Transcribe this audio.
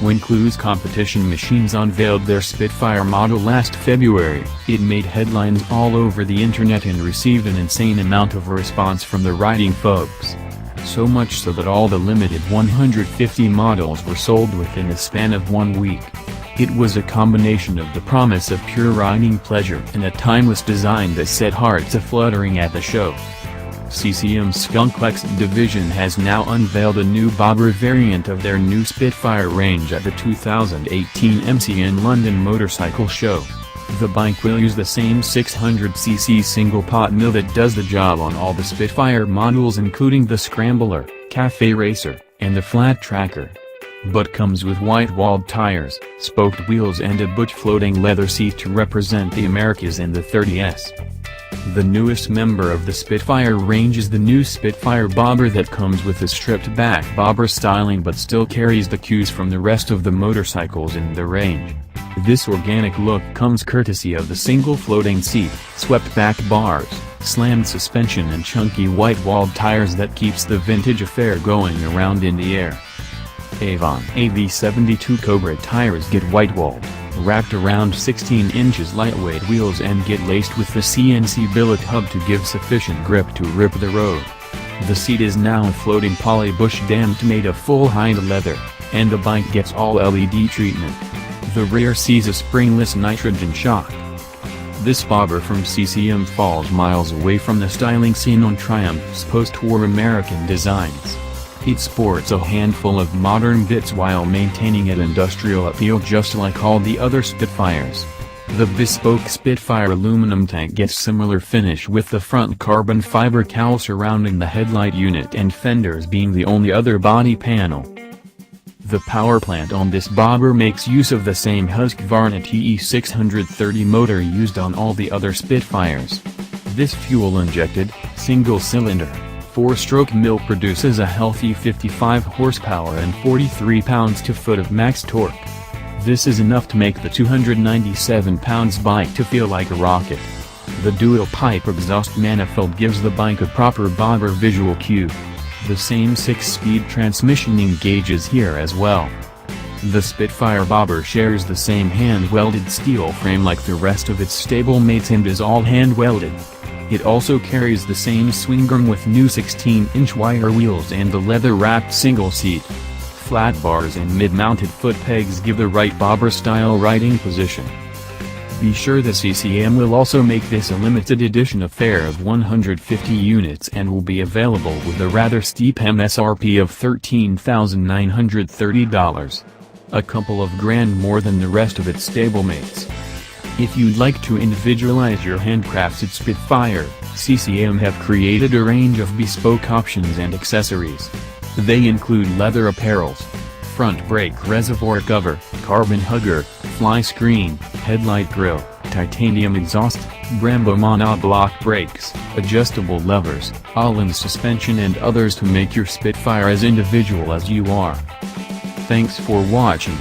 When Clews Competition Machines unveiled their Spitfire model last February, it made headlines all over the internet and received an insane amount of response from the riding folks. So much so that all the limited 150 models were sold within a span of 1 week. It was a combination of the promise of pure riding pleasure and a timeless design that set hearts a-fluttering at the show. CCM's SkunkweX division has now unveiled a new Bobber variant of their new Spitfire range at the 2018 MCN London Motorcycle Show. The bike will use the same 600cc single-pot mill that does the job on all the Spitfire models, including the Scrambler, Café Racer, and the Flat Tracker. But comes with white-walled tires, spoked wheels and a butch floating leather seat to represent the Americas and the 30s. The newest member of the Spitfire range is the new Spitfire Bobber that comes with a stripped-back bobber styling but still carries the cues from the rest of the motorcycles in the range. This organic look comes courtesy of the single floating seat, swept-back bars, slammed suspension and chunky white-walled tires that keeps the vintage affair going around in the air. Avon AV72 Cobra tires get white-walled, wrapped around 16 inches lightweight wheels and get laced with the CNC billet hub to give sufficient grip to rip the road. The seat is now a floating poly bush damped made of full hind leather, and the bike gets all LED treatment. The rear sees a springless nitrogen shock. This Bobber from CCM falls miles away from the styling seen on Triumph's post-war American designs. It sports a handful of modern bits while maintaining an industrial appeal just like all the other Spitfires. The Bespoke Spitfire aluminum tank gets similar finish with the front carbon fiber cowl surrounding the headlight unit and fenders being the only other body panel. The power plant on this Bobber makes use of the same Husqvarna TE630 motor used on all the other Spitfires. This fuel-injected, single-cylinder, 4-stroke mill produces a healthy 55 horsepower and 43 pounds-to-foot of max torque. This is enough to make the 297 pounds bike to feel like a rocket. The dual-pipe exhaust manifold gives the bike a proper Bobber visual cue. The same 6-speed transmission engages here as well. The Spitfire Bobber shares the same hand-welded steel frame like the rest of its stablemates and is all hand-welded. It also carries the same swing arm with new 16-inch wire wheels and the leather-wrapped single seat. Flat bars and mid-mounted foot pegs give the right Bobber-style riding position. Be sure the CCM will also make this a limited edition affair of 150 units and will be available with a rather steep MSRP of $13,930. A couple of grand more than the rest of its stablemates. If you'd like to individualize your handcrafted Spitfire, CCM have created a range of bespoke options and accessories. They include leather apparels, front brake reservoir cover, carbon hugger, fly screen, headlight grille, titanium exhaust, Brembo monoblock brakes, adjustable levers, all-in suspension and others to make your Spitfire as individual as you are. Thanks for watching.